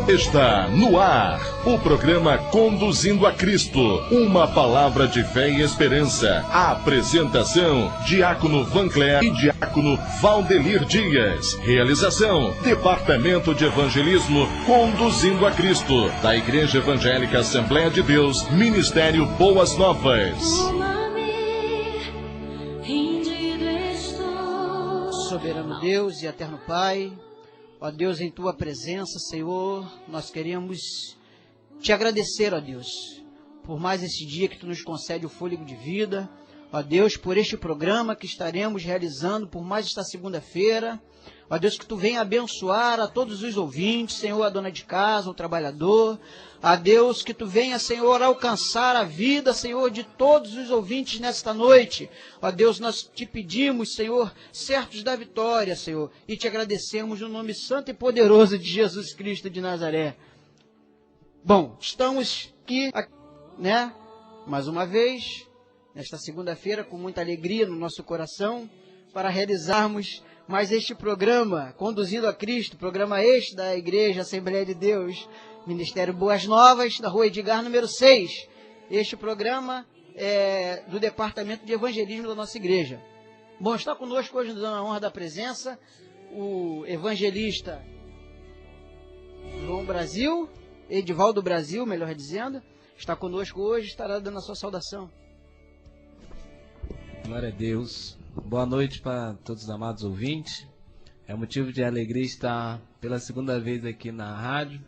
Está no ar o programa Conduzindo a Cristo, uma palavra de fé e esperança. A apresentação, Diácono Vancler e Diácono Valdelir Dias. Realização, Departamento de Evangelismo Conduzindo a Cristo, da Igreja Evangélica Assembleia de Deus, Ministério Boas Novas. Soberano Deus e eterno Pai, ó Deus, em Tua presença, Senhor, nós queremos Te agradecer, ó Deus, por mais esse dia que Tu nos concede o fôlego de vida, ó Deus, por este programa que estaremos realizando por mais esta segunda-feira, ó Deus, que Tu venha abençoar a todos os ouvintes, Senhor, a dona de casa, o trabalhador, ó Deus, que Tu venha, Senhor, alcançar a vida, Senhor, de todos os ouvintes nesta noite. Ó Deus, nós Te pedimos, Senhor, certos da vitória, Senhor, e Te agradecemos no nome santo e poderoso de Jesus Cristo de Nazaré. Bom, estamos aqui, né, mais uma vez, nesta segunda-feira, com muita alegria no nosso coração, para realizarmos mais este programa, Conduzindo a Cristo, programa este da Igreja Assembleia de Deus, Ministério Boas Novas, da Rua Edgar, número 6. Este programa é do Departamento de Evangelismo da nossa igreja. Bom, está conosco hoje, nos dando a honra da presença, o evangelista João Brasil, Edivaldo Brasil, melhor dizendo, está conosco hoje, estará dando a sua saudação. Glória a Deus. Boa noite para todos os amados ouvintes. É motivo de alegria estar pela segunda vez aqui na rádio,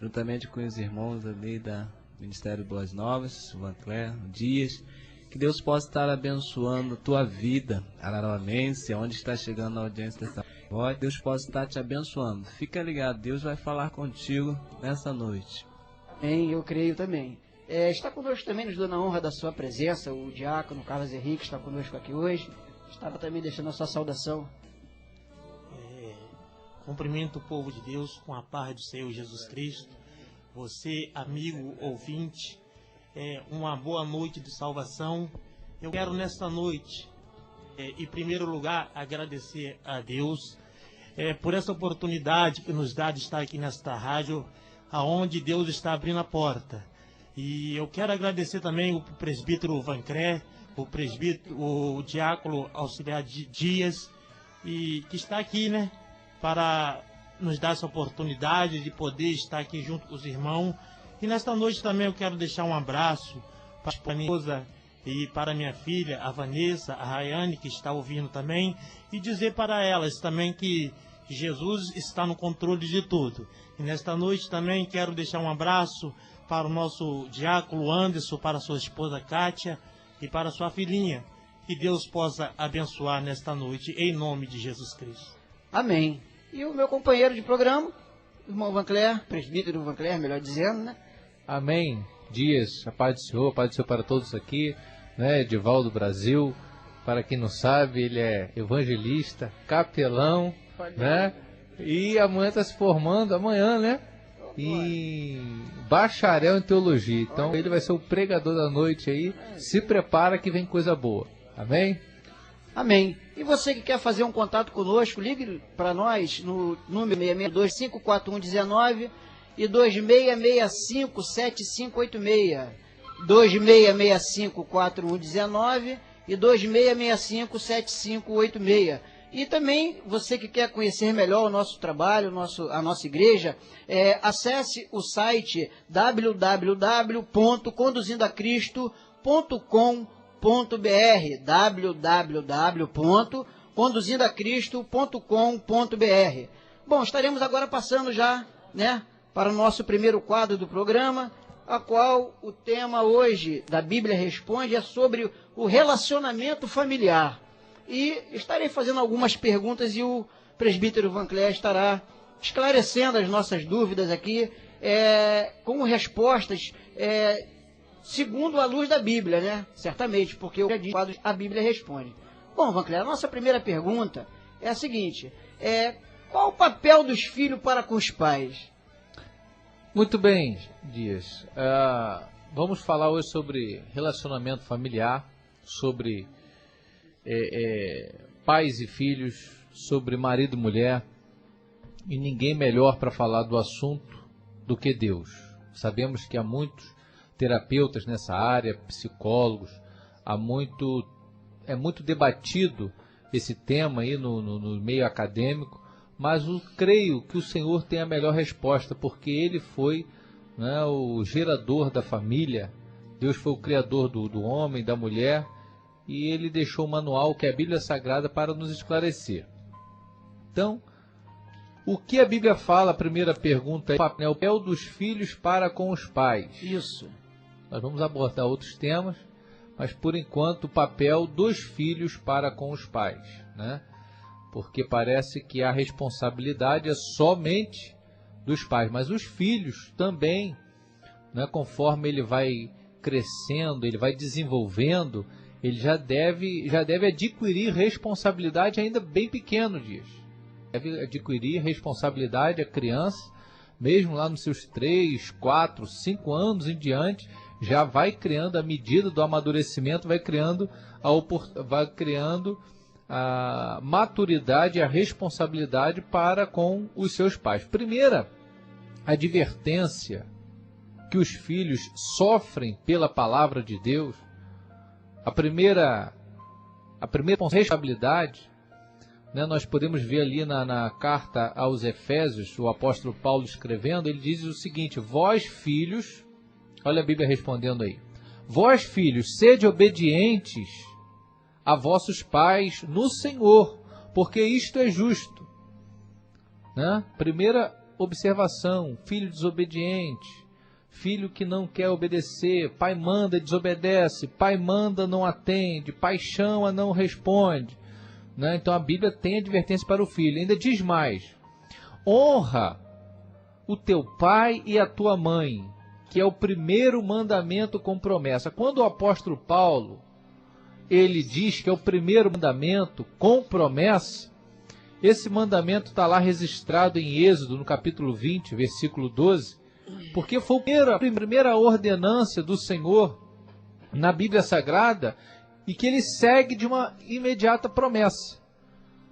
juntamente com os irmãos ali da Ministério Boas Novas, o Vancler, o Dias. Que Deus possa estar abençoando tua vida, Ararauamense, onde está chegando a audiência dessa voz. Deus possa estar te abençoando. Fica ligado, Deus vai falar contigo nessa noite. Amém, eu creio também. Está conosco também, nos dando a honra da sua presença, o diácono Carlos Henrique está conosco aqui hoje. Estava também deixando a sua saudação. Cumprimento o povo de Deus com a paz do Senhor Jesus Cristo. Você, amigo ouvinte, uma boa noite de salvação. Eu quero nesta noite, em primeiro lugar, agradecer a Deus por essa oportunidade que nos dá de estar aqui nesta rádio, aonde Deus está abrindo a porta. E eu quero agradecer também o presbítero Vancler, o diácono auxiliar Dias, e que está aqui, né, para nos dar essa oportunidade de poder estar aqui junto com os irmãos. E nesta noite também eu quero deixar um abraço para a minha esposa e para minha filha, a Vanessa, a Rayane, que está ouvindo também, e dizer para elas também que Jesus está no controle de tudo. E nesta noite também quero deixar um abraço para o nosso diácono Anderson, para a sua esposa Kátia e para a sua filhinha. Que Deus possa abençoar nesta noite, em nome de Jesus Cristo. Amém. E o meu companheiro de programa, o irmão Vancler, presbítero Vancler, melhor dizendo, né? Amém. Dias, a paz do Senhor para todos aqui, né? Edivaldo Brasil, para quem não sabe, ele é evangelista, capelão, né? E amanhã está se formando, né? E bacharel em teologia. Então ele vai ser o pregador da noite aí. Se prepara que vem coisa boa. Amém? Amém. E você que quer fazer um contato conosco, ligue para nós no número 662-54119 e 2665-7586. 2665-4119 e 2665-7586. E também, você que quer conhecer melhor o nosso trabalho, a nossa igreja, acesse o site www.conduzindoacristo.com.br www.conduzindoacristo.com.br. Bom, estaremos agora passando já, né, para o nosso primeiro quadro do programa, a qual o tema hoje da Bíblia Responde é sobre o relacionamento familiar. E estarei fazendo algumas perguntas e o presbítero Vancler estará esclarecendo as nossas dúvidas aqui, com respostas segundo a luz da Bíblia, né? Certamente, porque eu digo a Bíblia Responde. Bom, Vancler, a nossa primeira pergunta é a seguinte: qual o papel dos filhos para com os pais? Muito bem, Dias. Vamos falar hoje sobre relacionamento familiar, sobre pais e filhos, sobre marido e mulher, e ninguém melhor para falar do assunto, do que Deus. Sabemos que há muitos terapeutas nessa área, psicólogos, é muito debatido esse tema aí no meio acadêmico, mas eu creio que o Senhor tem a melhor resposta, porque Ele foi, né, o gerador da família. Deus foi o criador do homem, da mulher, e Ele deixou o manual, que é a Bíblia Sagrada, para nos esclarecer. Então, o que a Bíblia fala? A primeira pergunta é o papel dos filhos para com os pais. Isso. Nós vamos abordar outros temas, mas por enquanto o papel dos filhos para com os pais, né? Porque parece que a responsabilidade é somente dos pais, mas os filhos também, né, conforme ele vai crescendo, ele vai desenvolvendo, ele já deve adquirir responsabilidade ainda bem pequeno, Dias. Deve adquirir responsabilidade a criança, mesmo lá nos seus 3, 4, 5 anos em diante, já vai criando, à medida do amadurecimento, vai criando a maturidade e a responsabilidade para com os seus pais. Primeira advertência que os filhos sofrem pela palavra de Deus, a primeira responsabilidade, né, nós podemos ver ali na carta aos Efésios, o apóstolo Paulo escrevendo, ele diz o seguinte: vós filhos, olha a Bíblia respondendo aí, vós filhos, sede obedientes a vossos pais no Senhor, porque isto é justo. Né? Primeira observação, filho desobediente, filho que não quer obedecer, pai manda, desobedece, pai manda, não atende, pai chama, não responde. Né? Então a Bíblia tem advertência para o filho. Ainda diz mais: honra o teu pai e a tua mãe, que é o primeiro mandamento com promessa. Quando o apóstolo Paulo ele diz que é o primeiro mandamento com promessa, esse mandamento está lá registrado em Êxodo, no capítulo 20, versículo 12, porque foi a primeira ordenança do Senhor na Bíblia Sagrada, e que ele segue de uma imediata promessa.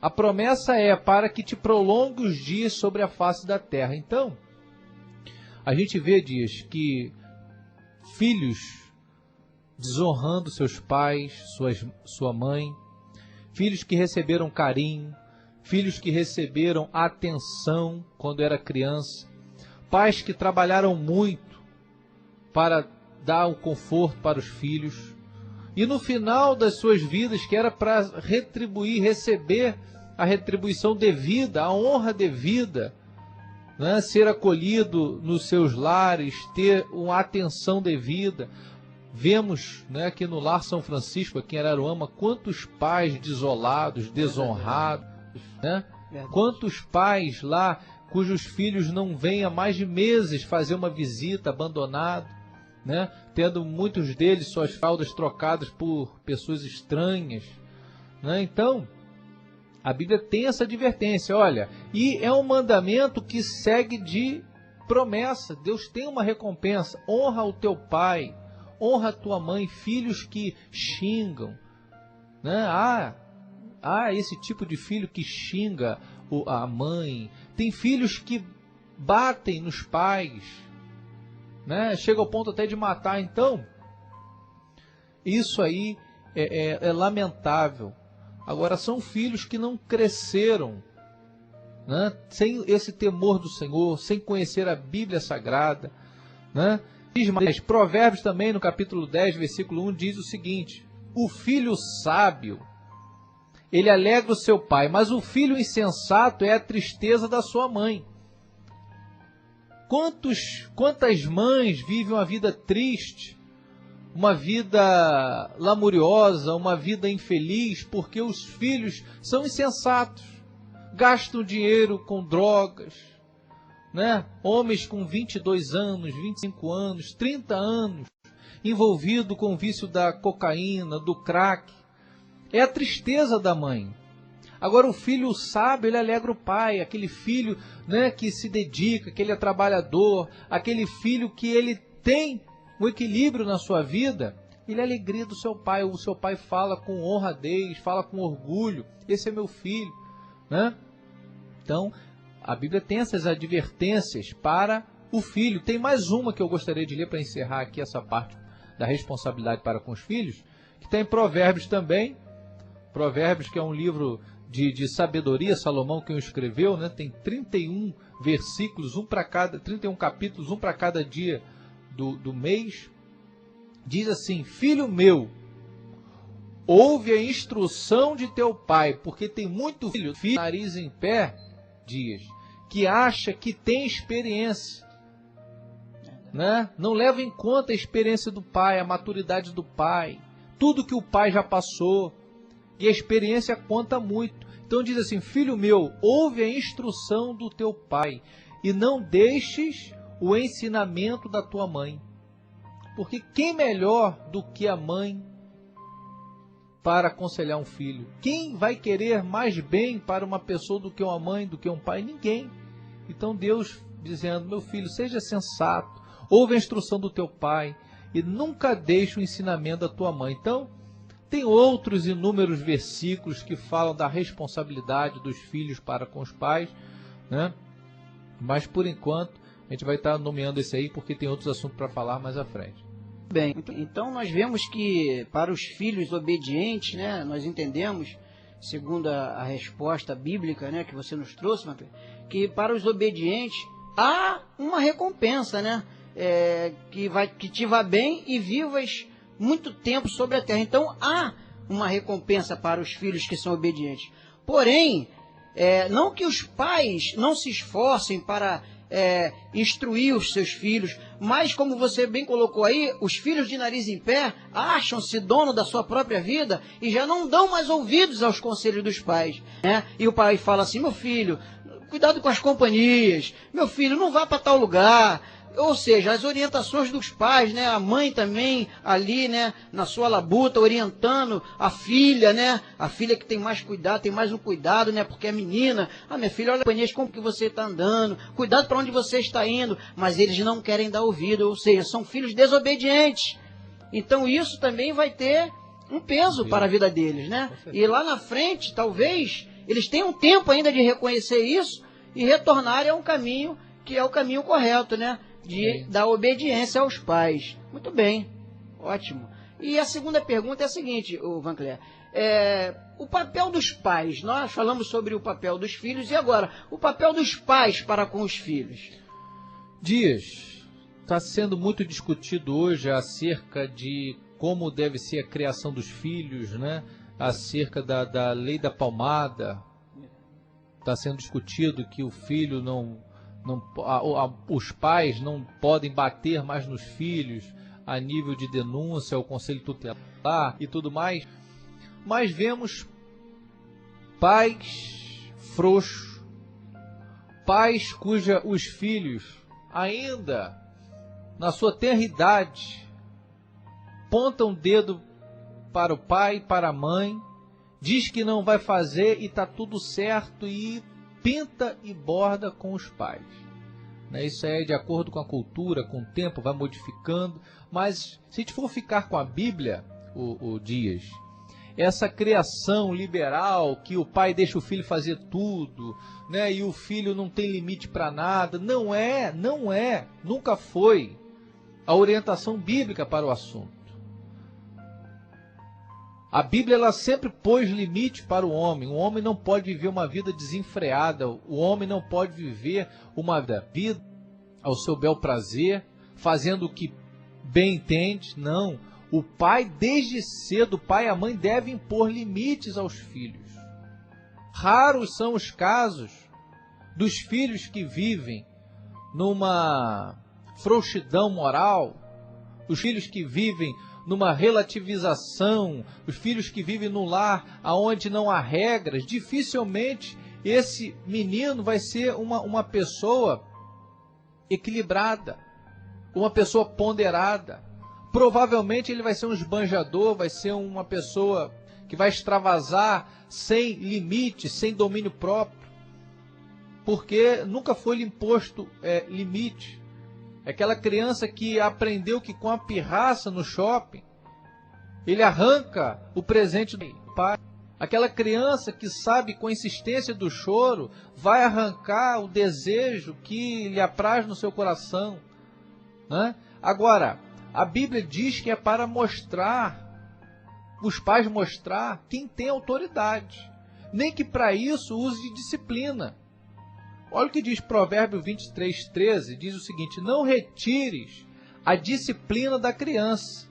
A promessa é para que te prolongue os dias sobre a face da terra. Então, a gente vê, Dias, que filhos desonrando seus pais, sua mãe, filhos que receberam carinho, filhos que receberam atenção quando era criança, pais que trabalharam muito para dar o conforto para os filhos, e no final das suas vidas, que era para retribuir, receber a retribuição devida, a honra devida, né? Ser acolhido nos seus lares, ter uma atenção devida. Vemos, né, aqui no Lar São Francisco, aqui em Araruama, quantos pais desolados, desonrados, né? Quantos pais lá cujos filhos não vêm há mais de meses fazer uma visita, abandonado, né? Tendo muitos deles suas fraldas trocadas por pessoas estranhas, né? Então, a Bíblia tem essa advertência, olha, e é um mandamento que segue de promessa. Deus tem uma recompensa: honra o teu pai, honra a tua mãe. Filhos que xingam, né? Esse tipo de filho que xinga a mãe. Tem filhos que batem nos pais, né? Chega ao ponto até de matar. Então, isso aí é lamentável. Agora, são filhos que não cresceram, né, sem esse temor do Senhor, sem conhecer a Bíblia Sagrada, né? Diz mais, Provérbios também, no capítulo 10, versículo 1, diz o seguinte: o filho sábio, ele alegra o seu pai, mas o filho insensato é a tristeza da sua mãe. Quantas mães vivem uma vida triste, uma vida lamuriosa, uma vida infeliz, porque os filhos são insensatos, gastam dinheiro com drogas, né? Homens com 22 anos, 25 anos, 30 anos, envolvido com o vício da cocaína, do crack. É a tristeza da mãe. Agora, o filho sábio, ele alegra o pai, aquele filho, né, que se dedica, que ele é trabalhador, aquele filho que ele tem o equilíbrio na sua vida, ele é a alegria do seu pai. O seu pai fala com honradez, fala com orgulho: esse é meu filho, né? Então, a Bíblia tem essas advertências para o filho. Tem mais uma que eu gostaria de ler para encerrar aqui essa parte da responsabilidade para com os filhos, que está em Provérbios também. Provérbios, que é um livro de sabedoria, Salomão que o escreveu, né? Tem 31 versículos, 31 capítulos, um para cada dia do mês. Diz assim: filho meu, ouve a instrução de teu pai, porque tem muito filho, nariz em pé, Dias, que acha que tem experiência, né? Não leva em conta a experiência do pai, a maturidade do pai, tudo que o pai já passou, e a experiência conta muito. Então diz assim: filho meu, ouve a instrução do teu pai, e não deixes o ensinamento da tua mãe, porque quem melhor do que a mãe para aconselhar um filho? Quem vai querer mais bem para uma pessoa do que uma mãe, do que um pai? Ninguém. Então Deus dizendo: meu filho, seja sensato, ouve a instrução do teu pai e nunca deixe o ensinamento da tua mãe. Então, tem outros inúmeros versículos que falam da responsabilidade dos filhos para com os pais, né? Mas por enquanto a gente vai estar nomeando esse aí porque tem outros assuntos para falar mais à frente. Bem, então nós vemos que para os filhos obedientes, né, nós entendemos, segundo a resposta bíblica, né, que você nos trouxe, que para os obedientes há uma recompensa, né, que te vá bem e vivas muito tempo sobre a terra. Então há uma recompensa para os filhos que são obedientes. Porém, não que os pais não se esforcem para instruir os seus filhos, mas como você bem colocou aí, os filhos de nariz em pé acham-se dono da sua própria vida e já não dão mais ouvidos aos conselhos dos pais, né? E o pai fala assim: meu filho, cuidado com as companhias, meu filho, não vá para tal lugar. Ou seja, as orientações dos pais, né? A mãe também ali, né? Na sua labuta, orientando a filha, né? A filha que tem mais cuidado, tem mais um cuidado, né? Porque é menina. Ah, minha filha, olha como que você está andando. Cuidado para onde você está indo. Mas eles não querem dar ouvido. Ou seja, são filhos desobedientes. Então isso também vai ter um peso para a vida deles, né? E lá na frente, talvez, eles tenham tempo ainda de reconhecer isso e retornarem a um caminho que é o caminho correto, né? Da obediência aos pais. Muito bem, ótimo. E a segunda pergunta é a seguinte, Vancler: o papel dos pais. Nós falamos sobre o papel dos filhos, e agora, o papel dos pais para com os filhos? Dias, está sendo muito discutido hoje acerca de como deve ser a criação dos filhos, né? Acerca da lei da palmada. Está sendo discutido que o filho os pais não podem bater mais nos filhos a nível de denúncia ao conselho tutelar e tudo mais. Mas vemos pais frouxos, pais os filhos ainda na sua tenra idade apontam o dedo para o pai, para a mãe, diz que não vai fazer e está tudo certo e pinta e borda com os pais. Isso é de acordo com a cultura, com o tempo, vai modificando. Mas se a gente for ficar com a Bíblia, o Dias, essa criação liberal que o pai deixa o filho fazer tudo, né, e o filho não tem limite para nada, não é, nunca foi a orientação bíblica para o assunto. A Bíblia ela sempre pôs limite para o homem. O homem não pode viver uma vida desenfreada. O homem não pode viver uma vida ao seu bel prazer, fazendo o que bem entende. Não. O pai, desde cedo, o pai e a mãe devem impor limites aos filhos. Raros são os casos dos filhos que vivem numa frouxidão moral, os filhos que vivem numa relativização, os filhos que vivem num lar onde não há regras. Dificilmente esse menino vai ser uma pessoa equilibrada, uma pessoa ponderada. Provavelmente ele vai ser um esbanjador, vai ser uma pessoa que vai extravasar sem limite, sem domínio próprio, porque nunca foi lhe imposto limite. É aquela criança que aprendeu que com a pirraça no shopping, ele arranca o presente do pai. Aquela criança que sabe com a insistência do choro, vai arrancar o desejo que lhe apraz no seu coração, né? Agora, a Bíblia diz que é para mostrar, os pais mostrar quem tem autoridade. Nem que para isso use de disciplina. Olha o que diz Provérbio 23:13, diz o seguinte: não retires a disciplina da criança,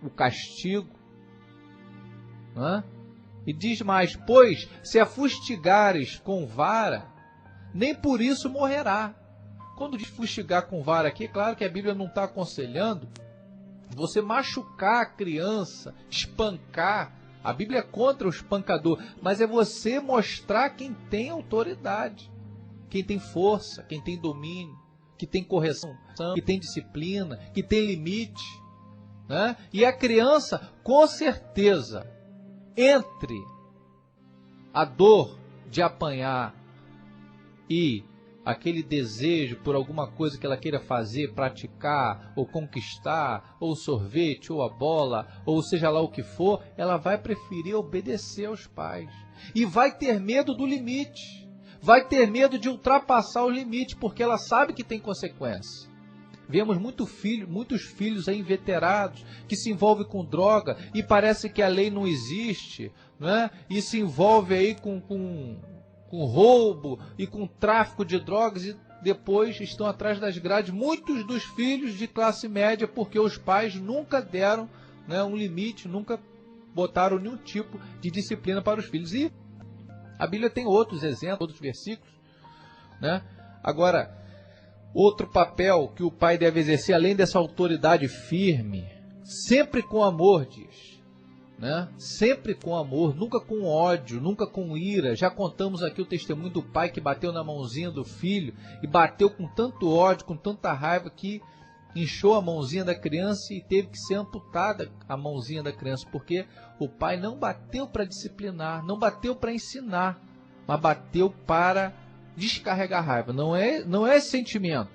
o castigo, né? E diz mais: pois se a fustigares com vara, nem por isso morrerá. Quando diz fustigar com vara aqui, é claro que a Bíblia não está aconselhando você machucar a criança, espancar. A Bíblia é contra o espancador, mas é você mostrar quem tem autoridade, quem tem força, quem tem domínio, que tem correção, que tem disciplina, que tem limite, né? E a criança, com certeza, entre a dor de apanhar e aquele desejo por alguma coisa que ela queira fazer, praticar, ou conquistar, ou sorvete, ou a bola, ou seja lá o que for, ela vai preferir obedecer aos pais. E vai ter medo do limite. Vai ter medo de ultrapassar o limite, porque ela sabe que tem consequência. Vemos muitos filhos aí inveterados que se envolvem com droga e parece que a lei não existe, né? E se envolve aí com roubo e com tráfico de drogas e depois estão atrás das grades. Muitos dos filhos de classe média porque os pais nunca deram, né, um limite, nunca botaram nenhum tipo de disciplina para os filhos. E a Bíblia tem outros exemplos, outros versículos, né? Agora, outro papel que o pai deve exercer, além dessa autoridade firme, sempre com amor, diz, né? Sempre com amor, nunca com ódio, nunca com ira. Já contamos aqui o testemunho do pai que bateu na mãozinha do filho e bateu com tanto ódio, com tanta raiva que inchou a mãozinha da criança e teve que ser amputada a mãozinha da criança, porque o pai não bateu para disciplinar, não bateu para ensinar, mas bateu para descarregar raiva. Não é sentimento,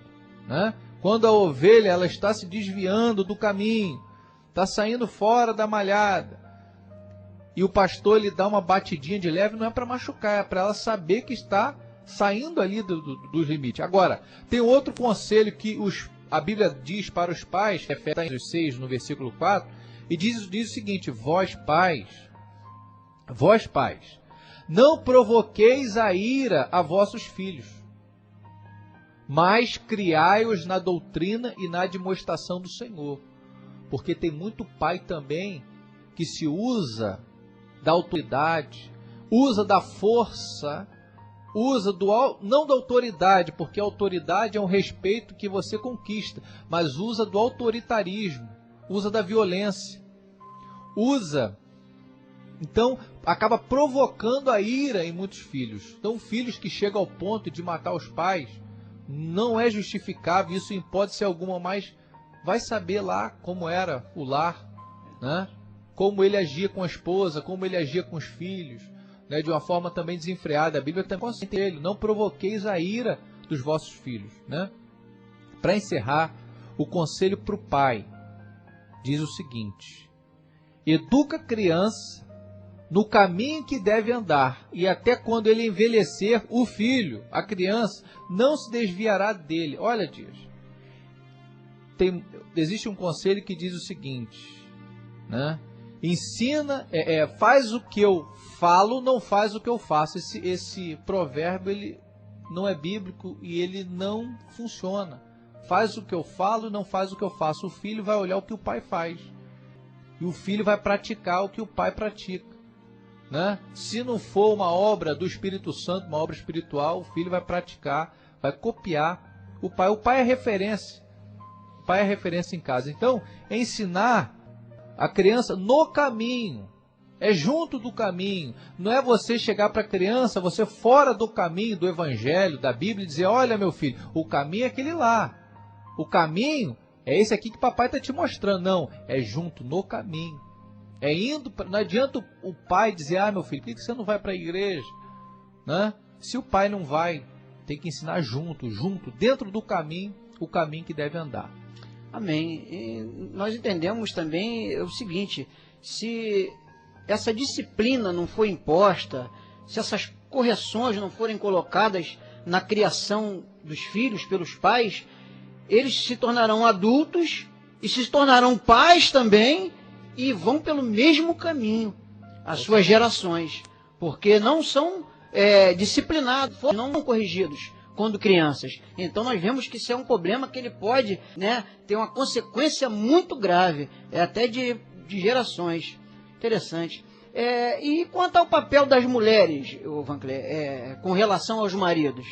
né? Quando a ovelha ela está se desviando do caminho, está saindo fora da malhada, e o pastor lhe dá uma batidinha de leve, não é para machucar, é para ela saber que está saindo ali dos limites. Agora, tem outro conselho que a Bíblia diz para os pais, que é Efésios 6, no versículo 4, e diz o seguinte: vós pais, não provoqueis a ira a vossos filhos, mas criai-os na doutrina e na admoestação do Senhor. Porque tem muito pai também que se usa da autoridade, usa da força, usa não da autoridade, porque a autoridade é um respeito que você conquista, mas usa do autoritarismo, usa da violência, então acaba provocando a ira em muitos filhos. Então filhos que chegam ao ponto de matar os pais, não é justificável, isso em hipótese alguma, mas vai saber lá como era o lar, né? Como ele agia com a esposa, como ele agia com os filhos, né? De uma forma também desenfreada. A Bíblia também conselha ele: não provoqueis a ira dos vossos filhos, né? Para encerrar, o conselho para o pai diz o seguinte: educa a criança no caminho que deve andar, e até quando ele envelhecer, o filho, a criança, não se desviará dele. Olha, diz, existe um conselho que diz o seguinte, né? Ensina, faz o que eu falo, não faz o que eu faço. Esse provérbio ele não é bíblico e ele não funciona. Faz o que eu falo, não faz o que eu faço. O filho vai olhar o que o pai faz e o filho vai praticar o que o pai pratica, né? Se não for uma obra do Espírito Santo, uma obra espiritual, o filho vai praticar, vai copiar o pai. O pai é referência. O pai é referência em casa. Então, ensinar a criança no caminho, é junto do caminho. Não é você chegar para a criança, você fora do caminho do Evangelho, da Bíblia, e dizer: olha, meu filho, o caminho é aquele lá. O caminho é esse aqui que papai está te mostrando. Não, é junto no caminho. É indo, não adianta o pai dizer: ah, meu filho, por que você não vai para a igreja? Né? Se o pai não vai, tem que ensinar junto, dentro do caminho, o caminho que deve andar. Amém. E nós entendemos também o seguinte: se essa disciplina não for imposta, se essas correções não forem colocadas na criação dos filhos pelos pais, eles se tornarão adultos e se tornarão pais também e vão pelo mesmo caminho, as suas gerações, porque não são disciplinados, não são corrigidos quando crianças. Então nós vemos que isso é um problema que ele pode, né, ter uma consequência muito grave, até de gerações. Interessante. E quanto ao papel das mulheres, Vancler, com relação aos maridos?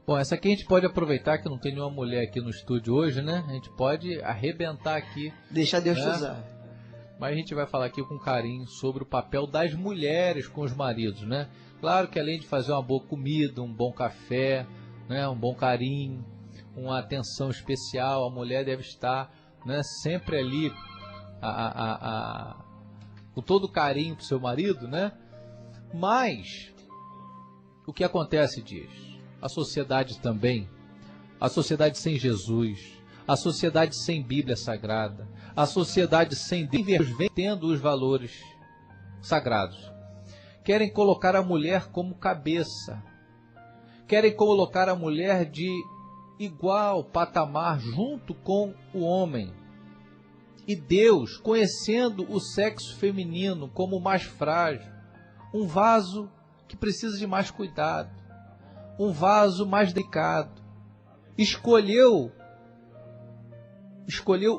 Bom, essa aqui a gente pode aproveitar que não tem nenhuma mulher aqui no estúdio hoje, né? A gente pode arrebentar aqui. Deixa Deus te né? usar. Mas a gente vai falar aqui com carinho sobre o papel das mulheres com os maridos, né? Claro que além de fazer uma boa comida, um bom café, né, um bom carinho, uma atenção especial, a mulher deve estar, né, sempre ali com todo carinho para o seu marido, né? Mas o que acontece, Dias? A sociedade também, a sociedade sem Jesus, a sociedade sem Bíblia Sagrada, a sociedade sem Deus vem tendo os valores sagrados. Querem colocar a mulher como cabeça, querem colocar a mulher de igual patamar junto com o homem. E Deus, conhecendo o sexo feminino como o mais frágil, um vaso que precisa de mais cuidado, um vaso mais delicado, escolheu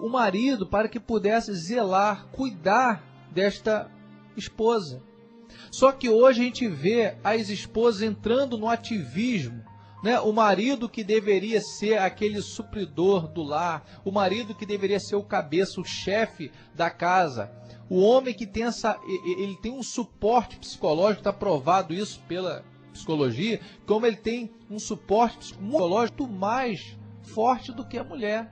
o marido para que pudesse zelar, cuidar desta esposa. Só que hoje a gente vê as esposas entrando no ativismo, né? O marido que deveria ser aquele supridor do lar, o marido que deveria ser o cabeça, o chefe da casa, o homem que tem ele tem um suporte psicológico, está provado isso pela psicologia, como ele tem um suporte psicológico mais forte do que a mulher.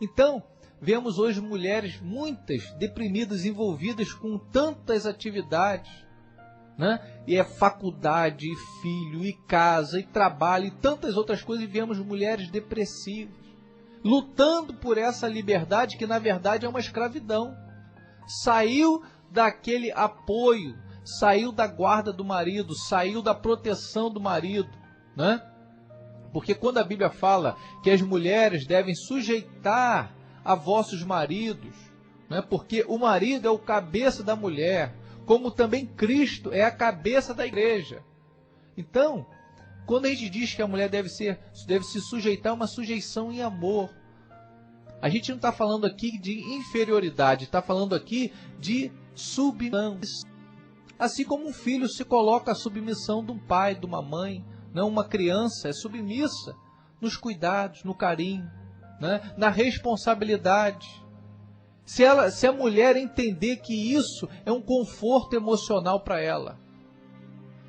Então, vemos hoje mulheres, muitas deprimidas, envolvidas com tantas atividades, né? E é faculdade, e filho, e casa, e trabalho, e tantas outras coisas, e vemos mulheres depressivas, lutando por essa liberdade que na verdade é uma escravidão. Saiu daquele apoio, saiu da guarda do marido, saiu da proteção do marido, né? Porque quando a Bíblia fala que as mulheres devem sujeitar a vossos maridos, né? Porque o marido é o cabeça da mulher, como também Cristo é a cabeça da igreja. Então, quando a gente diz que a mulher deve se sujeitar, uma sujeição em amor. A gente não está falando aqui de inferioridade, está falando aqui de submissão. Assim como um filho se coloca à submissão de um pai, de uma mãe, não, uma criança é submissa nos cuidados, no carinho, né? Na responsabilidade. Se a mulher entender que isso é um conforto emocional para ela,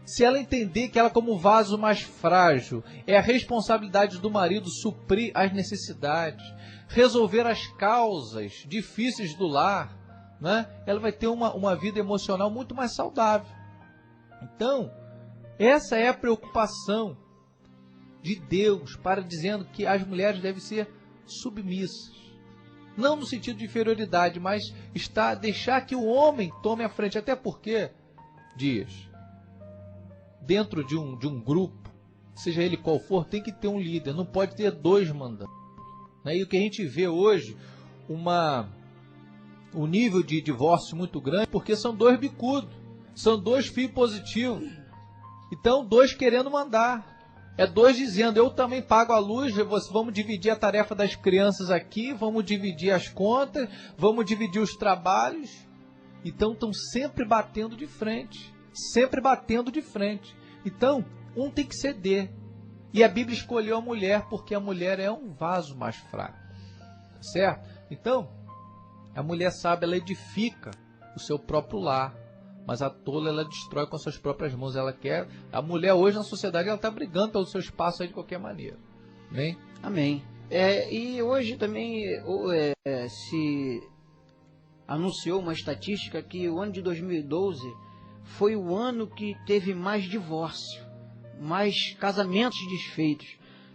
se ela entender que ela, como vaso mais frágil, é a responsabilidade do marido suprir as necessidades, resolver as causas difíceis do lar, né? Ela vai ter uma vida emocional muito mais saudável. Então, essa é a preocupação de Deus para dizendo que as mulheres devem ser submissas. Não no sentido de inferioridade, mas deixar que o homem tome a frente. Até porque, Dias, dentro de um grupo, seja ele qual for, tem que ter um líder. Não pode ter dois mandantes. E o que a gente vê hoje, um nível de divórcio muito grande, porque são dois bicudos, são dois fios positivos. Então, dois querendo mandar. É dois dizendo, eu também pago a luz, vamos dividir a tarefa das crianças aqui, vamos dividir as contas, vamos dividir os trabalhos. Então, estão sempre batendo de frente. Sempre batendo de frente. Então, um tem que ceder. E a Bíblia escolheu a mulher, porque a mulher é um vaso mais fraco. Certo? Então, a mulher sábia, ela edifica o seu próprio lar. Mas a tola, ela destrói com as suas próprias mãos. A mulher hoje na sociedade, ela está brigando pelo seu espaço aí de qualquer maneira. Amém? Amém. E hoje também se anunciou uma estatística que o ano de 2012 foi o ano que teve mais divórcio, mais casamentos desfeitos.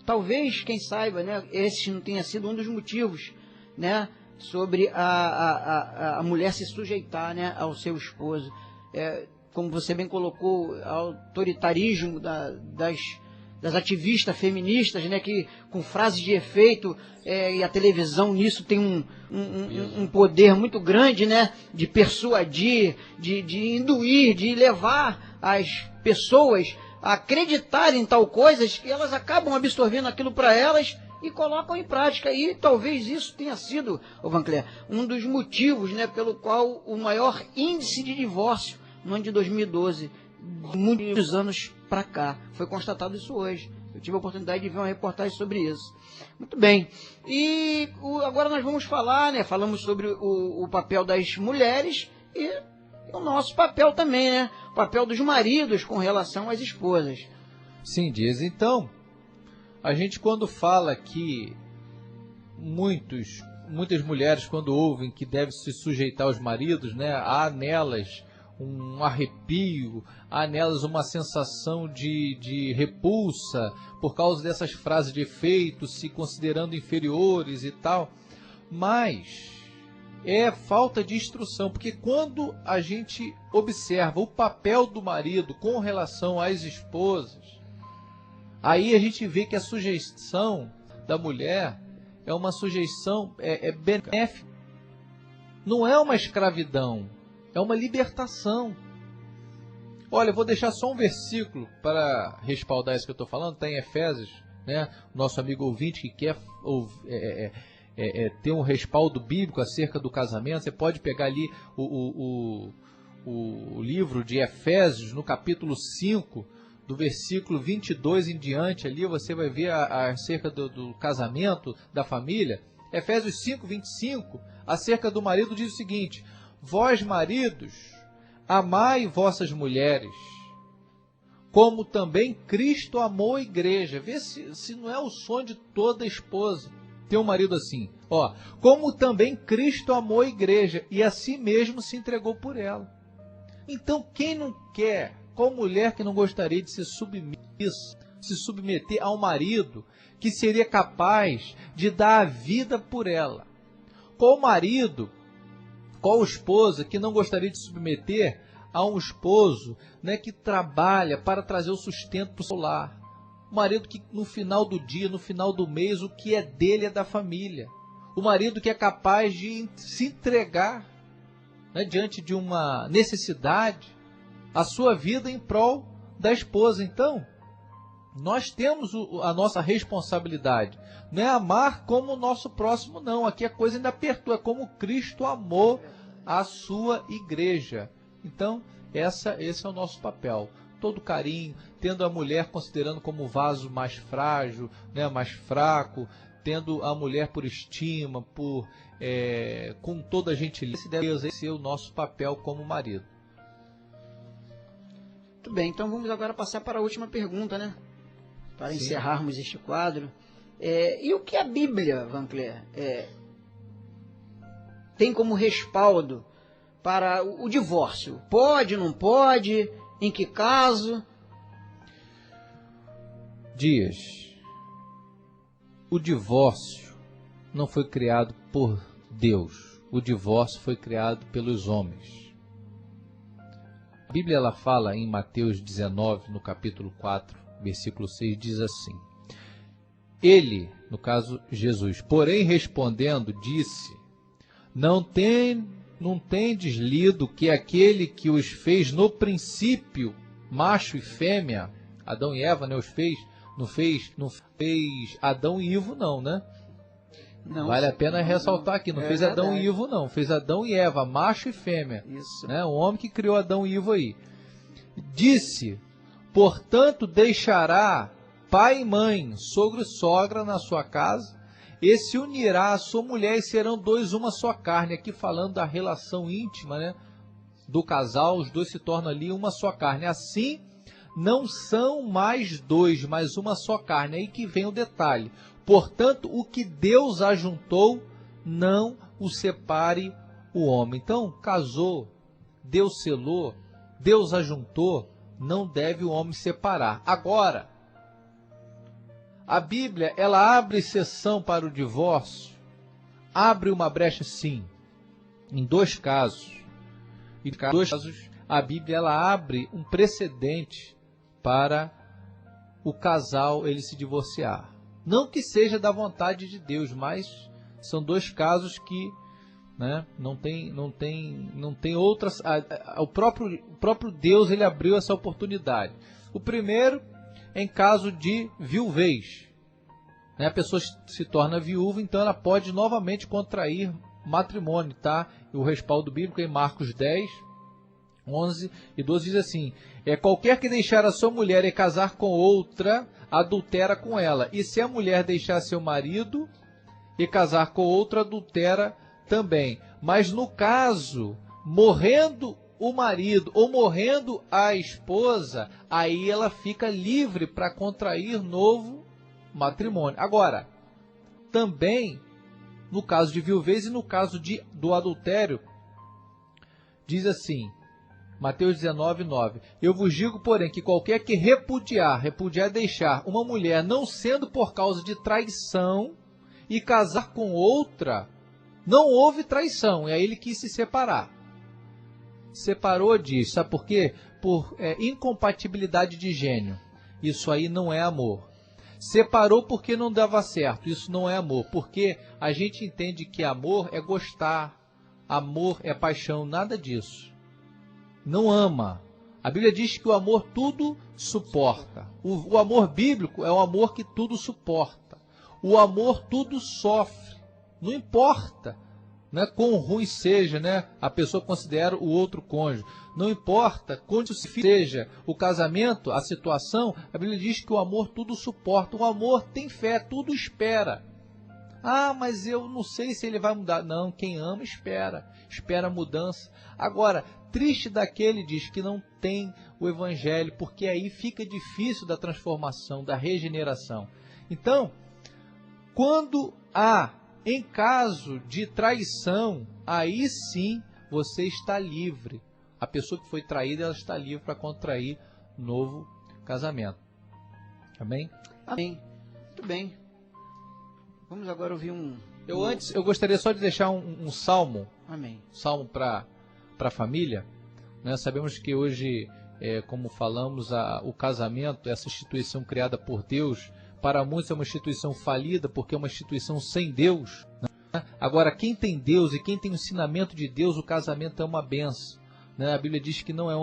Talvez, quem saiba, né, esse não tenha sido um dos motivos, né, sobre a mulher se sujeitar, né, ao seu esposo. como você bem colocou, autoritarismo das ativistas feministas, né, que com frases de efeito, e a televisão nisso tem um poder muito grande, né, de persuadir, de induir, de levar as pessoas a acreditarem em tal coisas que elas acabam absorvendo aquilo para elas e colocam em prática. E talvez isso tenha sido, Vancler, um dos motivos, né, pelo qual o maior índice de divórcio no ano de 2012, muitos anos para cá, foi constatado isso hoje. Eu tive a oportunidade de ver uma reportagem sobre isso. Muito bem. E agora nós vamos falar, né? Falamos sobre o papel das mulheres e o nosso papel também, né? O papel dos maridos com relação às esposas. Sim, Dias. Então, a gente quando fala que muitas mulheres quando ouvem que devem se sujeitar aos maridos, né? Há nelas um arrepio, há nelas uma sensação de repulsa por causa dessas frases de efeito, se considerando inferiores e tal, mas é falta de instrução, porque quando a gente observa o papel do marido com relação às esposas, aí a gente vê que a sujeição da mulher é uma sujeição benéfica, não é uma escravidão, é uma libertação. Olha, eu vou deixar só um versículo para respaldar isso que eu estou falando. Está em Efésios, né? Nosso amigo ouvinte que quer ter um respaldo bíblico acerca do casamento, você pode pegar ali o livro de Efésios, no capítulo 5, do versículo 22 em diante, ali você vai ver acerca do casamento, da família. Efésios 5, 25, acerca do marido, diz o seguinte: vós, maridos, amai vossas mulheres, como também Cristo amou a igreja. Vê se não é o sonho de toda esposa ter um marido assim. Ó, como também Cristo amou a igreja e a si mesmo se entregou por ela. Então, quem não quer, qual mulher que não gostaria de se submeter a um marido que seria capaz de dar a vida por ela? Qual marido, qual esposa que não gostaria de se submeter a um esposo, né, que trabalha para trazer o sustento para o seu lar? O marido que no final do dia, no final do mês, o que é dele é da família. O marido que é capaz de se entregar, né, diante de uma necessidade, a sua vida em prol da esposa. Então, nós temos a nossa responsabilidade. Não é amar como o nosso próximo, não. Aqui a coisa ainda apertou. É como Cristo amou a sua igreja. Então, esse é o nosso papel. Todo carinho, tendo a mulher considerando como vaso mais frágil, né, mais fraco, tendo a mulher por estima, com toda a gentileza. Esse deve ser o nosso papel como marido. Muito bem, então vamos agora passar para a última pergunta, né? Para encerrarmos este quadro. E o que a Bíblia, Vancler, tem como respaldo para o divórcio? Pode, não pode? Em que caso? Dias, o divórcio não foi criado por Deus. O divórcio foi criado pelos homens. A Bíblia ela fala em Mateus 19, no capítulo 4, versículo 6, diz assim: ele, no caso Jesus, porém respondendo, disse: não tendes lido que aquele que os fez no princípio, macho e fêmea, Adão e Eva, né, os fez, não fez Adão e Ivo, não, né? Não, vale a pena ressaltar aqui, não fez Adão e Ivo, não, fez Adão e Eva, macho e fêmea. Isso. Né? O homem que criou Adão e Ivo aí. Disse: portanto, deixará pai e mãe, sogro e sogra na sua casa, e se unirá à sua mulher, e serão dois uma só carne. Aqui falando da relação íntima, né, do casal, os dois se tornam ali uma só carne. Assim, não são mais dois, mas uma só carne. Aí que vem o detalhe: portanto, o que Deus ajuntou, não o separe o homem. Então, casou, Deus selou, Deus ajuntou, não deve o homem separar. Agora, a Bíblia, ela abre exceção para o divórcio, abre uma brecha sim, em dois casos. Em dois casos, a Bíblia ela abre um precedente para o casal ele se divorciar. Não que seja da vontade de Deus, mas são dois casos que, né, não tem outras. O próprio Deus ele abriu essa oportunidade. O primeiro é em caso de viuvez. A pessoa se torna viúva, então ela pode novamente contrair matrimônio, tá? O respaldo bíblico em Marcos 10, 11 e 12 diz assim: qualquer que deixar a sua mulher e casar com outra, adultera com ela. E se a mulher deixar seu marido e casar com outra, adultera também. Mas no caso, morrendo o marido ou morrendo a esposa, aí ela fica livre para contrair novo matrimônio. Agora, também no caso de viuvez e no caso do adultério, diz assim, Mateus 19, 9: eu vos digo, porém, que qualquer que repudiar deixar uma mulher, não sendo por causa de traição, e casar com outra, não houve traição, e aí ele quis se separar. Separou, diz, sabe por quê? Por incompatibilidade de gênio. Isso aí não é amor. Separou porque não dava certo. Isso não é amor. Porque a gente entende que amor é gostar, amor é paixão, nada disso. Não ama. A Bíblia diz que o amor tudo suporta. O amor bíblico é o amor que tudo suporta. O amor tudo sofre. Não importa, né, quão ruim seja, né, a pessoa considera o outro cônjuge. Não importa quanto seja o casamento, a situação, a Bíblia diz que o amor tudo suporta. O amor tem fé, tudo espera. Ah, mas eu não sei se ele vai mudar. Não, quem ama espera a mudança. Agora, triste daquele, diz, que não tem o evangelho, porque aí fica difícil da transformação, da regeneração. Então, quando há, em caso de traição, aí sim você está livre. A pessoa que foi traída, ela está livre para contrair novo casamento. Amém? Amém. Muito bem. Vamos agora ouvir Eu gostaria só de deixar um salmo. Amém. Salmo para a família. Né? Sabemos que hoje, como falamos, o casamento, essa instituição criada por Deus, para muitos é uma instituição falida, porque é uma instituição sem Deus. Né? Agora, quem tem Deus e quem tem o ensinamento de Deus, o casamento é uma benção. Né? A Bíblia diz que não é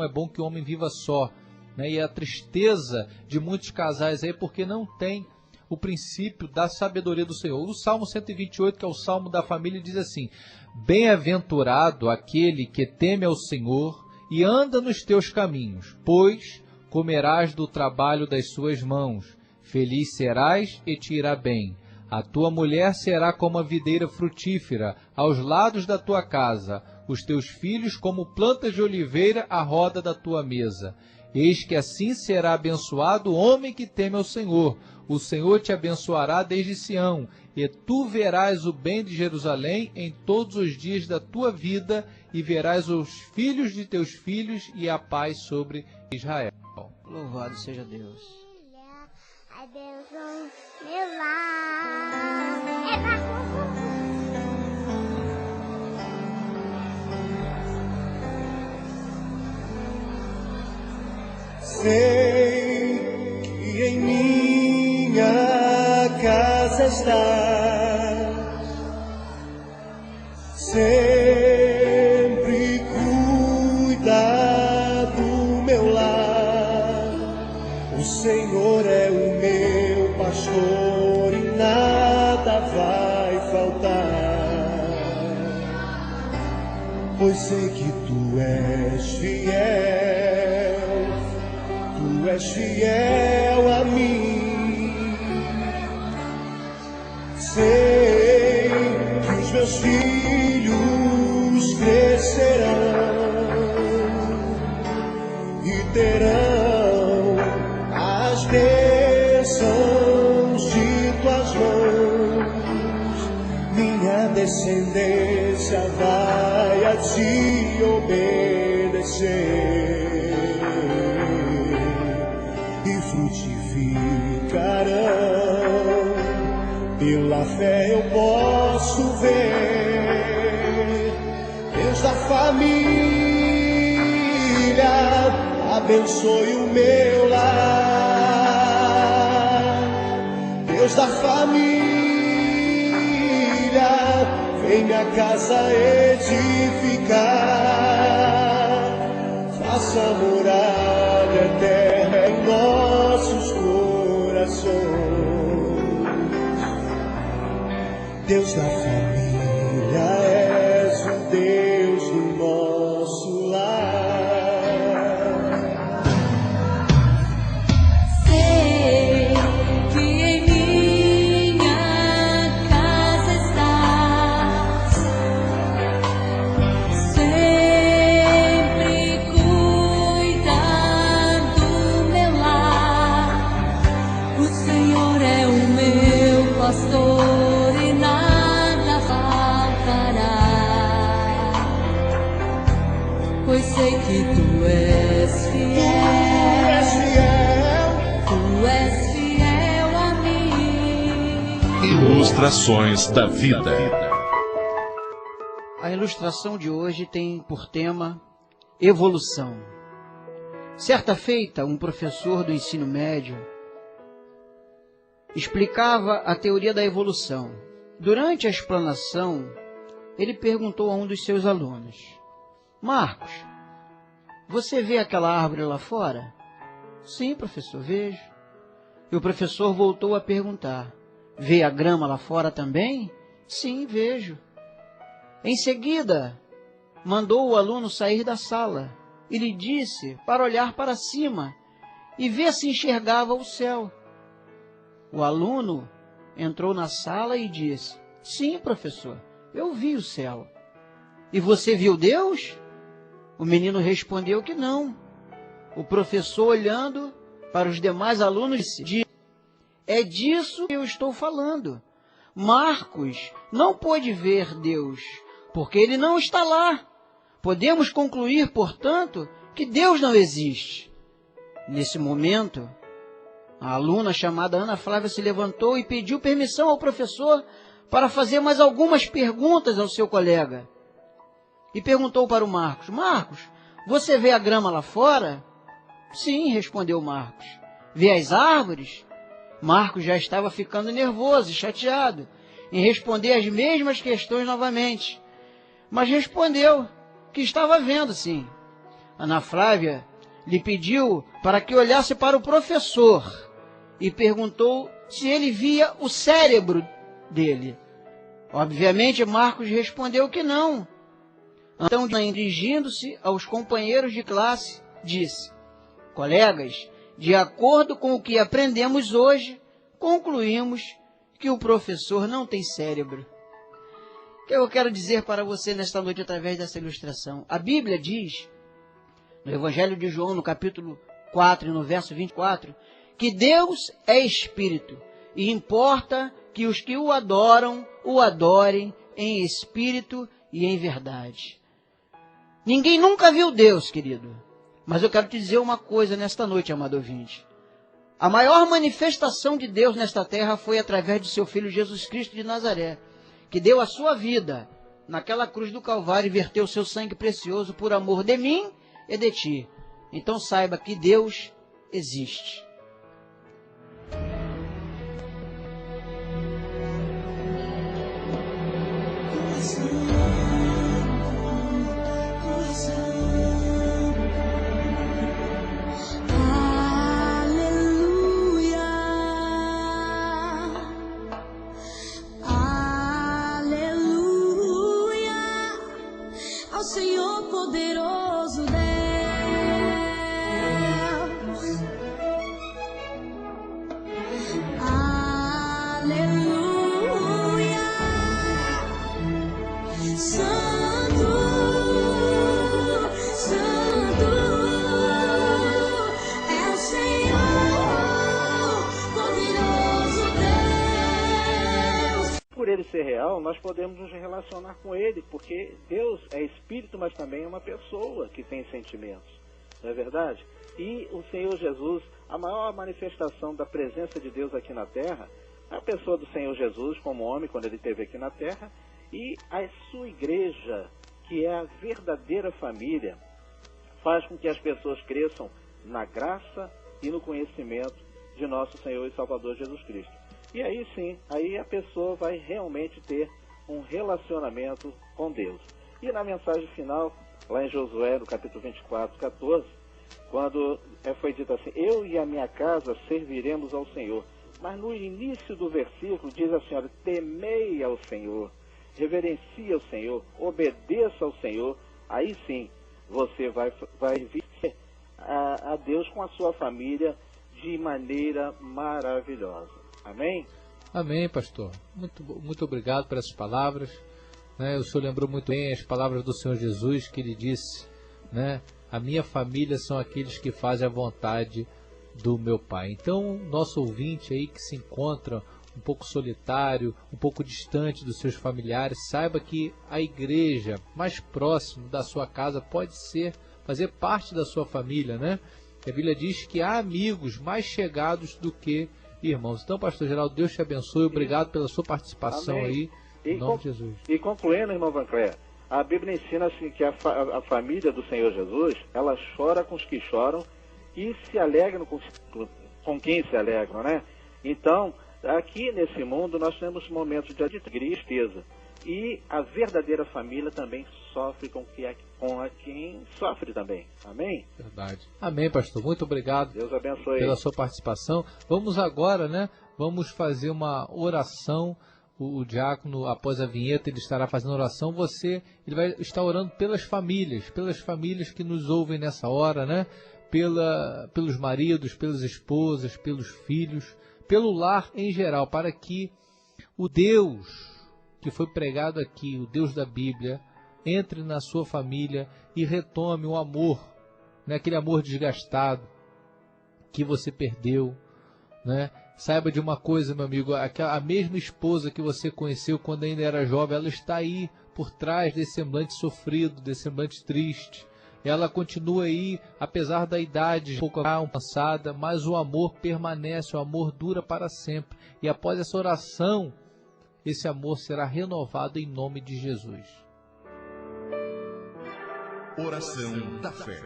bom que o homem viva só. Né? E a tristeza de muitos casais aí, porque não tem o princípio da sabedoria do Senhor. O Salmo 128, que é o Salmo da família, diz assim: bem-aventurado aquele que teme ao Senhor e anda nos teus caminhos, pois comerás do trabalho das suas mãos. Feliz serás e te irá bem. A tua mulher será como a videira frutífera aos lados da tua casa, os teus filhos como plantas de oliveira à roda da tua mesa. Eis que assim será abençoado o homem que teme ao Senhor. O Senhor te abençoará desde Sião, e tu verás o bem de Jerusalém em todos os dias da tua vida, e verás os filhos de teus filhos e a paz sobre Israel. Louvado seja Deus. Abençoe meu lar. Sei que em minha casa estás, sempre cuida do meu lar. O Senhor é o meu pastor e nada vai faltar, pois sei que tu és fiel, tu és fiel a mim. Sei que os meus filhos crescerão e terão as bênçãos de tuas mãos. Minha descendência vai a ti obedecer e frutificarão. Pela fé eu posso ver Deus da família abençoe o meu lar. Deus da família, vem minha casa edificar. Faça morada eterna em nossos corações. Deus da família, és o Deus do nosso lar. Sei que em minha casa estás, sempre cuidando do meu lar. O Senhor é o meu pastor e nada faltará, pois sei que tu és fiel a mim. Ilustrações da vida. A ilustração de hoje tem por tema evolução. Certa feita, um professor do ensino médio explicava a teoria da evolução. Durante a explanação, ele perguntou a um dos seus alunos: Marcos, você vê aquela árvore lá fora? Sim, professor, vejo. E o professor voltou a perguntar: vê a grama lá fora também? Sim, vejo. Em seguida, mandou o aluno sair da sala e lhe disse para olhar para cima e ver se enxergava o céu. O aluno entrou na sala e disse: sim, professor, eu vi o céu. E você viu Deus? O menino respondeu que não. O professor, olhando para os demais alunos, disse: é disso que eu estou falando. Marcos não pôde ver Deus, porque ele não está lá. Podemos concluir, portanto, que Deus não existe. Nesse momento, a aluna chamada Ana Flávia se levantou e pediu permissão ao professor para fazer mais algumas perguntas ao seu colega. E perguntou para o Marcos: Marcos, você vê a grama lá fora? Sim, respondeu Marcos. Vê as árvores? Marcos já estava ficando nervoso e chateado em responder as mesmas questões novamente, mas respondeu que estava vendo, sim. Ana Flávia lhe pediu para que olhasse para o professor e perguntou se ele via o cérebro dele. Obviamente, Marcos respondeu que não. Então, dirigindo-se aos companheiros de classe, disse: colegas, de acordo com o que aprendemos hoje, concluímos que o professor não tem cérebro. O que eu quero dizer para você nesta noite através dessa ilustração? A Bíblia diz, no Evangelho de João, no capítulo 4 e no verso 24, que Deus é Espírito e importa que os que o adoram, o adorem em espírito e em verdade. Ninguém nunca viu Deus, querido. Mas eu quero te dizer uma coisa nesta noite, amado ouvinte. A maior manifestação de Deus nesta terra foi através de seu Filho Jesus Cristo de Nazaré, que deu a sua vida naquela cruz do Calvário e verteu seu sangue precioso por amor de mim e de ti. Então saiba que Deus existe. Senhor poderoso Deus, aleluia, Santo, Santo é o Senhor poderoso Deus. Por ele ser real, nós podemos nos relacionar com ele, porque Deus é espírito, mas também é uma pessoa que tem sentimentos, não é verdade? E o Senhor Jesus, a maior manifestação da presença de Deus aqui na terra, é a pessoa do Senhor Jesus como homem, quando ele esteve aqui na terra, e a sua igreja, que é a verdadeira família, faz com que as pessoas cresçam na graça e no conhecimento de nosso Senhor e Salvador Jesus Cristo. E aí sim, aí a pessoa vai realmente ter um relacionamento com Deus. E na mensagem final, lá em Josué, no capítulo 24, 14, quando foi dito assim, eu e a minha casa serviremos ao Senhor. Mas no início do versículo diz assim, olha, temei ao Senhor, reverencie ao Senhor, obedeça ao Senhor, aí sim você vai viver a Deus com a sua família de maneira maravilhosa. Amém? Amém, pastor. Muito obrigado por essas palavras. Né? O senhor lembrou muito bem as palavras do Senhor Jesus, que ele disse, né? A minha família são aqueles que fazem a vontade do meu Pai. Então, nosso ouvinte aí que se encontra um pouco solitário, um pouco distante dos seus familiares, saiba que a igreja mais próxima da sua casa pode fazer parte da sua família, né? A Bíblia diz que há amigos mais chegados do que irmãos. Então, pastor Geraldo, Deus te abençoe. Obrigado pela sua participação. Amém. Aí, em nome de Jesus. E concluindo, irmão Vancler, a Bíblia ensina assim, que a família do Senhor Jesus, ela chora com os que choram e se alegram com quem se alegram, né? Então, aqui nesse mundo nós temos momentos de tristeza e a verdadeira família também sofre com quem sofre também. Amém? Verdade. Amém, pastor. Muito obrigado. Deus abençoe pela sua participação. Vamos agora, né? Vamos fazer uma oração. O diácono, após a vinheta, ele estará fazendo oração. Ele vai estar orando pelas famílias que nos ouvem nessa hora, né? Pelos maridos, pelas esposas, pelos filhos, pelo lar em geral, para que o Deus que foi pregado aqui, o Deus da Bíblia, entre na sua família e retome o amor, né? Aquele amor desgastado que você perdeu, né? Saiba de uma coisa, meu amigo, a mesma esposa que você conheceu quando ainda era jovem, ela está aí por trás desse semblante sofrido, desse semblante triste. Ela continua aí, apesar da idade um pouco avançada, mas o amor permanece, o amor dura para sempre. E após essa oração, esse amor será renovado em nome de Jesus. Oração da fé.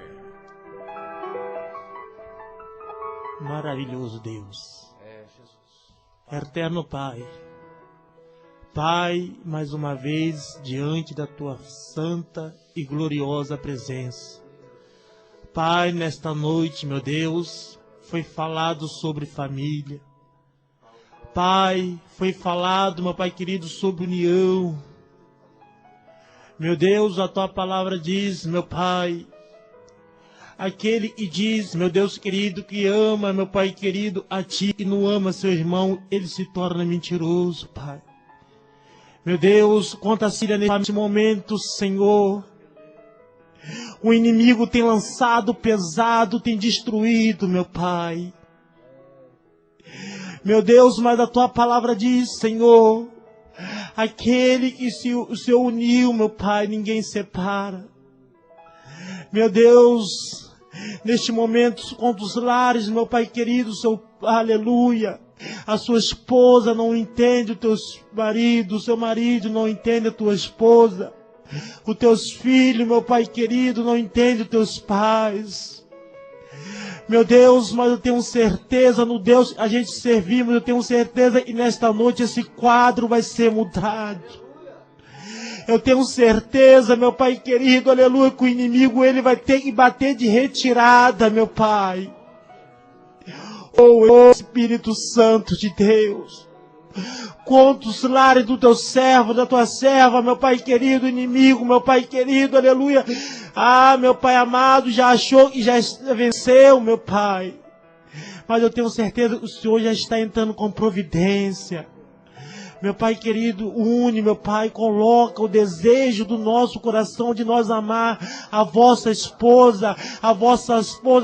Maravilhoso Deus. Eterno Pai, Pai, mais uma vez diante da Tua santa e gloriosa presença. Pai, nesta noite, meu Deus, foi falado sobre família. Pai, foi falado, meu Pai querido, sobre união. Meu Deus, a Tua palavra diz, meu Pai, aquele que diz, meu Deus querido, que ama, meu Pai querido, a Ti e não ama seu irmão, ele se torna mentiroso, Pai. Meu Deus, conta a Síria neste momento, Senhor. O inimigo tem lançado pesado, tem destruído, meu Pai. Meu Deus, mas a Tua palavra diz, Senhor, aquele que se uniu, meu Pai, ninguém separa. Meu Deus, neste momento, contra os lares, meu Pai querido, aleluia, a sua esposa não entende o teu marido, o seu marido não entende a tua esposa, os teus filhos, meu Pai querido, não entende os teus pais. Meu Deus, mas eu tenho certeza no Deus que a gente servimos, eu tenho certeza que nesta noite esse quadro vai ser mudado. Eu tenho certeza, meu Pai querido, aleluia, que o inimigo ele vai ter que bater de retirada, meu Pai. Oh, Espírito Santo de Deus, quantos lares do teu servo, da tua serva, meu Pai querido, inimigo, meu Pai querido, aleluia. Ah, meu Pai amado, já achou que já venceu, meu Pai. Mas eu tenho certeza que o Senhor já está entrando com providência. Meu Pai querido, une, meu Pai, coloca o desejo do nosso coração de nós amar a vossa esposa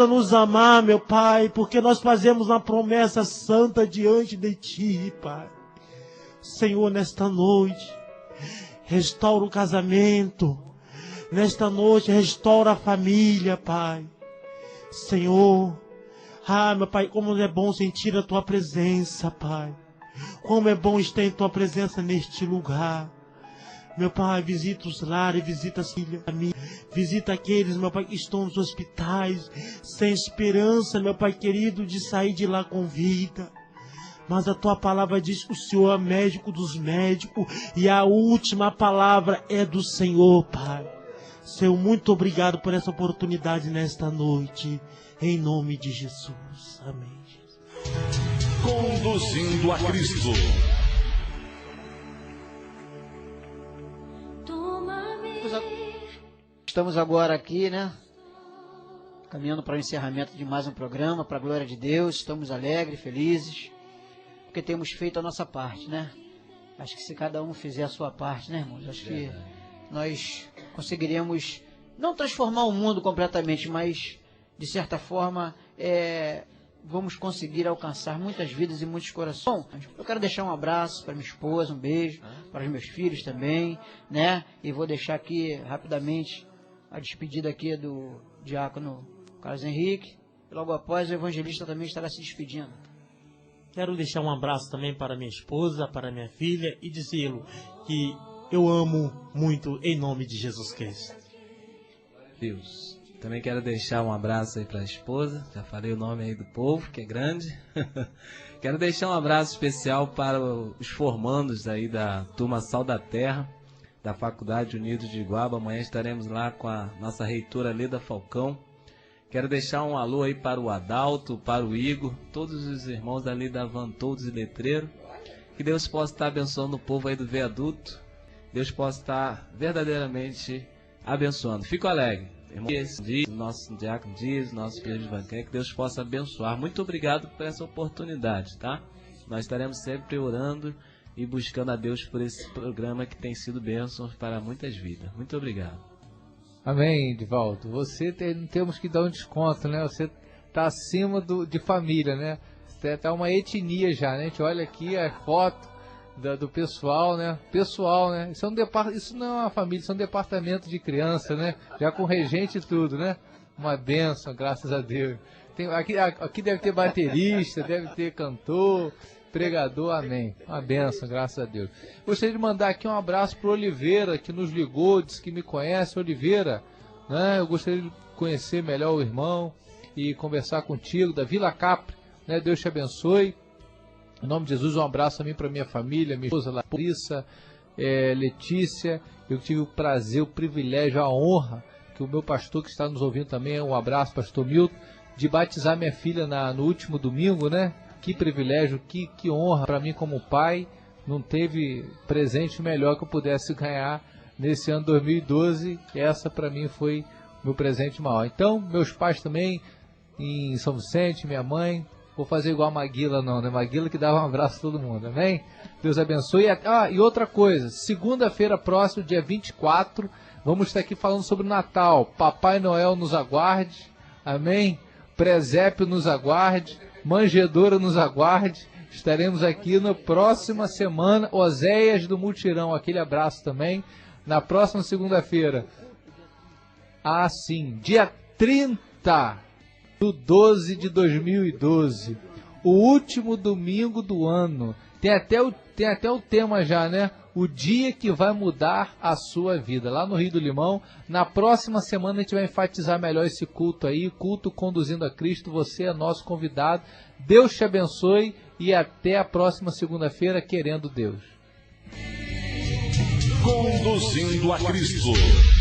nos amar, meu Pai, porque nós fazemos uma promessa santa diante de Ti, Pai. Senhor, nesta noite, restaura o casamento, nesta noite, restaura a família, Pai. Senhor, meu Pai, como é bom sentir a Tua presença, Pai. Como é bom estar em Tua presença neste lugar. Meu Pai, visita os lares, visita as filhas, visita aqueles, meu Pai, que estão nos hospitais, sem esperança, meu Pai querido, de sair de lá com vida. Mas a Tua palavra diz que o Senhor é médico dos médicos e a última palavra é do Senhor, Pai. Senhor, muito obrigado por essa oportunidade nesta noite, em nome de Jesus. Amém. Conduzindo a Cristo. Estamos agora aqui, né? Caminhando para o encerramento de mais um programa, para a glória de Deus. Estamos alegres, felizes, porque temos feito a nossa parte, né? Acho que se cada um fizer a sua parte, né, irmãos? Acho que nós conseguiríamos não transformar o mundo completamente, mas, de certa forma, vamos conseguir alcançar muitas vidas e muitos corações. Bom, eu quero deixar um abraço para minha esposa, um beijo para os meus filhos também, né? E vou deixar aqui rapidamente a despedida aqui do diácono Carlos Henrique. E logo após o evangelista também estará se despedindo. Quero deixar um abraço também para minha esposa, para minha filha e dizê-lo que eu amo muito em nome de Jesus Cristo. Deus. Também quero deixar um abraço aí para a esposa, já falei o nome aí do povo, que é grande. Quero deixar um abraço especial para os formandos aí da turma Sal da Terra, da Faculdade Unidos de Iguaba. Amanhã estaremos lá com a nossa reitora Leda Falcão. Quero deixar um alô aí para o Adalto, para o Igor, todos os irmãos ali da Van Todos e Letreiro. Que Deus possa estar abençoando o povo aí do Viaduto. Deus possa estar verdadeiramente abençoando. Fico alegre. Irmão Dias, nosso Diácono Dias, nosso Pedro de Vanquer, que Deus possa abençoar. Muito obrigado por essa oportunidade, tá? Nós estaremos sempre orando e buscando a Deus por esse programa que tem sido bênção para muitas vidas. Muito obrigado. Amém, Divaldo. Você temos que dar um desconto, né? Você está acima de família, né? Você tá uma etnia já, né? A gente olha aqui a foto do pessoal, né? Pessoal, né? Isso não é uma família, isso é um departamento de criança, né? Já com regente e tudo, né? Uma bênção, graças a Deus. Aqui deve ter baterista, deve ter cantor, pregador, amém. Uma bênção, graças a Deus. Gostaria de mandar aqui um abraço para o Oliveira, que nos ligou, disse que me conhece. Oliveira, né? Eu gostaria de conhecer melhor o irmão e conversar contigo, da Vila Capri, né? Deus te abençoe. Em nome de Jesus, um abraço também para minha família, minha esposa Larissa, Letícia. Eu tive o prazer, o privilégio, a honra, que o meu pastor que está nos ouvindo também, um abraço, pastor Milton, de batizar minha filha no último domingo, né? Que privilégio, que honra para mim como pai. Não teve presente melhor que eu pudesse ganhar nesse ano 2012. Essa para mim foi meu presente maior. Então, meus pais também, em São Vicente, minha mãe. Vou fazer igual a Maguila não, né? Maguila que dava um abraço a todo mundo, amém? Deus abençoe. E outra coisa, segunda-feira próxima, dia 24, vamos estar aqui falando sobre o Natal. Papai Noel nos aguarde, amém? Presépio nos aguarde, manjedoura nos aguarde. Estaremos aqui na próxima semana, Oséias do Mutirão, aquele abraço também. Na próxima segunda-feira, sim, dia 30 do 12 de 2012, o último domingo do ano. Tem até o tema já, né? O dia que vai mudar a sua vida. Lá no Rio do Limão, na próxima semana a gente vai enfatizar melhor esse culto aí, culto conduzindo a Cristo. Você é nosso convidado. Deus te abençoe e até a próxima segunda-feira, querendo Deus. Conduzindo a Cristo.